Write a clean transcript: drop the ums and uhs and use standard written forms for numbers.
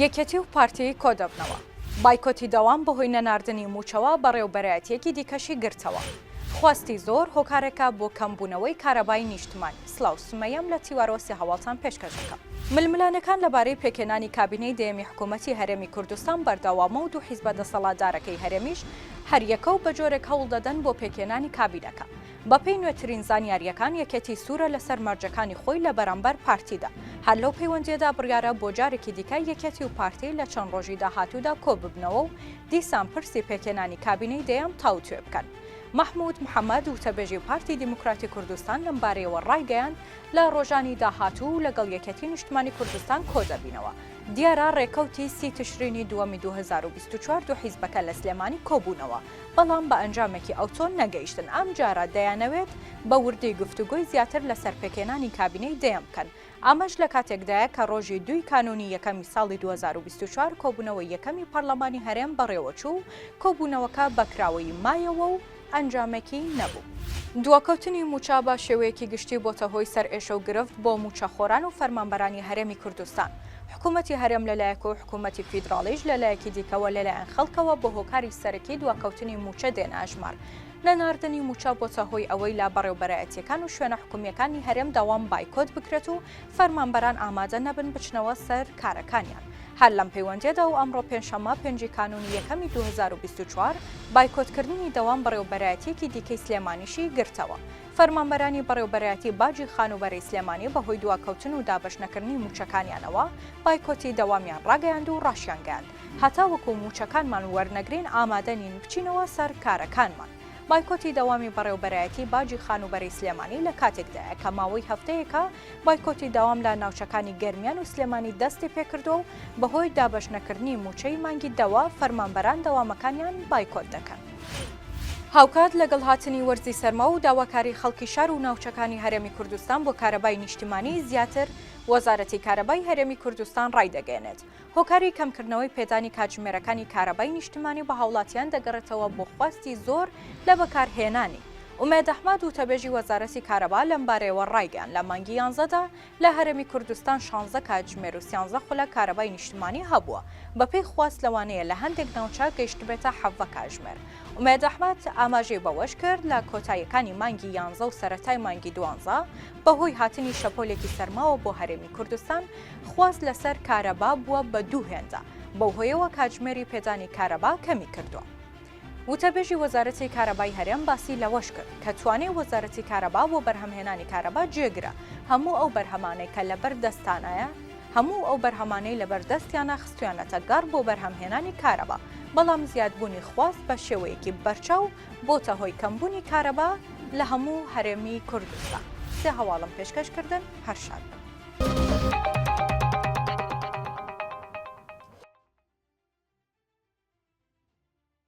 یەکێتی و پارتی کۆدەبنەوە بایکۆتی دەوام بەهۆی نەناردنی موچەوە بەڕێوەبەرایەتیەکی دیکەشی گرتەوە. خواستی زۆر هۆکارێکە بۆ کەمبوونەوەی کارەبای نیشتمانی. سڵاو سمەیەم لە تیوارۆسی هەواڵتان پێشکەشەکەم. ململانەکان لەبارەی پێکێنانی کابینەی دەیەمی حکوومەتی هەرێمی کوردستان بەردەوامە و دوو حیزبە دەسەڵاتدارەکەی هەرێمیش هەریەکە و بە جۆرێک هەوڵ دەدەن بۆ پێکێنانی کابینەکە. بەپێی نوێترین زانیاریەکان یەکێتی سوورە لەسەر مەرجەکانی خۆی لە بەرامبەر پارتیدا. هەر لەو پەیوەندیەدا بڕیارە بۆ جارێکی دیکە یەکێتی و پارتی لە چەند ڕۆژی داهاتوودا کۆ ببنەوە و دیسان پرسی پێکێنانی کابینەی دەیەم تاوتوێ بکەن. محمود محەممەد وتەبێژی پارتی دیموکراتی کوردستان لەم بارەیەوە ڕایگەیان لە ڕۆژانی داهاتوو لەگەڵ یەکێتی نیشتمانی کوردستان کۆ دەبینەوە. دیارە ڕێکەوتی 30 تشرینی دووەمی 2024 دوو حیزبەکە لە سلێمانی کۆبوونەوە، بەڵام بە ئەنجامێکی ئەو چۆن نەگەیشتن. ئەم جارە دەیانەوێت بە وردی گفتوگۆی زیاتر لەسەر پێکێنانی کابینەی دەیەم بکەن. ئامەش لە کاتێکدایە کە ڕۆژی 2 کانونی یەکەمی ساڵی 2024 کۆبوونەوەی یەکەمی پەرلەمانی هەرێم بەڕێوەچوو، کۆبوونەوەکە بەکراوەی مایەوە و ئەنجامێکی نەبوو. دووەکەوتنی موچە بە شێوەیەکی گشتی بۆتە هۆی سەر ئێشە و گرفت بۆ موچەخۆران و فەرمانبەرانی هەرێمی کوردستان. حکوومەتی هەرێم لەلایەکە و حکوومەتی فیدراڵیش لەلایەکی دیکەوە لەلایەن خەڵکەوە بە هۆکاری سەرەکی دووەکەوتنی موچە دێنە ئەژمار. نەناردنی موچە بۆتە هۆی ئەوەی لا بەڕێوەبەرایەتیەکان و شوێنە حکوومیەکانی هەرێم داوام بایکۆت بکرێت و فەرمانبەران ئامادە نەبن بچنەوە سەر کارەکانیان. هەر لەم پەیوەندیەدا و ئەمڕۆ پێنجشەممە 5 کانونی یەکەمی 2024 بایکۆتکردنی دەوام بەڕێوەبەرایەتیەکی دیکەی سلێمانیشی گرتەوە. فەرمانبەرانی بەڕێوەبەرایەتی باجی خانوبەری سلێمانی بەهۆی دواکەوتن و دابەش نەکردنی موچەکانیانەوە بایکۆتی دەوامیان ڕاگەیاند و ڕاشیانگەیاند. هەتا وەکو موچەکانمان وەرنەگرین ئامادەنین بچینەوە سەر کارەکانمان. بایکۆتی دەوامی بەڕێوەبەرایەتی باجی خانوبەری سلێمانی لە کاتێکدایە کە ماوەی هەفتەیەکە بایکۆتی داوام لە ناوچەکانی گەرمیان و سلێمانی دەستی پێکردو و بەهۆی دابەش نەکردنی موچەی مانگی دەوا فەرمانبەران دەوامەکانیان بایکۆت دەکەن. هاوکات لەگەڵ هاتنی وەرزی سەرما و داواکاری خەڵکی شار و ناوچەکانی هەرێمی کوردستان بۆ کارەبای نیشتیمانی زیاتر، وەزارەتی کارەبای هەرێمی کوردستان ڕایدەگەێنێت. هۆکاری کەمکردنەوەی پێدانی کاتژمێرەکانی کارەبای نیشتیمانی بە هاوڵاتیان دەگەڕێتەوە بۆ خواستی زۆر لە بەکارهێنانی. ئومێد ئەحمەد وتەبێژی وەزارەتی کارەبا لەم بارەیەوە ڕایگەیاند لە مانگی 11دا لە هەرێمی کوردستان 16 کاتژمێر و 13 خولە کارەبای نیشتیمانی هەبووە، بەپێی خواست لەوانەیە لە هەندێک ناوچە گەیشت بێتە 7 کاتژمێر. ئومێد ئەحمەد ئاماژەی بەوەش کرد لە کۆتاییەکانی مانگی 11 و سەرەتای مانگی 12 بەهۆی هاتنی شەپۆلێکی سەرماوە بۆ هەرێمی کوردستان خواست لەسەر کارەبا بووە بە دوو هێندە، بەو هۆیەوە کاتژمێری پێدانی کارەبا کەمی کردووە. وتەبێژی وەزارەتی کارەبای هەرێم باسی لەوەش کرد کە توانای وەزارەتی کارەبا بۆ بەرهەمهێنانی کارەبا جێگرە هەموو ئەو بەرهەمانەی کە لەبەر دەستانایە هەموو ئەو بەرهەمانەی لەبەر دەستیانە خستویانەتە گەڕ بۆ بەرهەمهێنانی کارەبا، بەڵام زیادبوونی خواست بە شێوەیەکی بەرچاو بۆتە هۆی کەمبوونی کارەبا لە هەموو هەرێمی کوردستان. سێ هەواڵم پێشکەشکردن هەر شاد.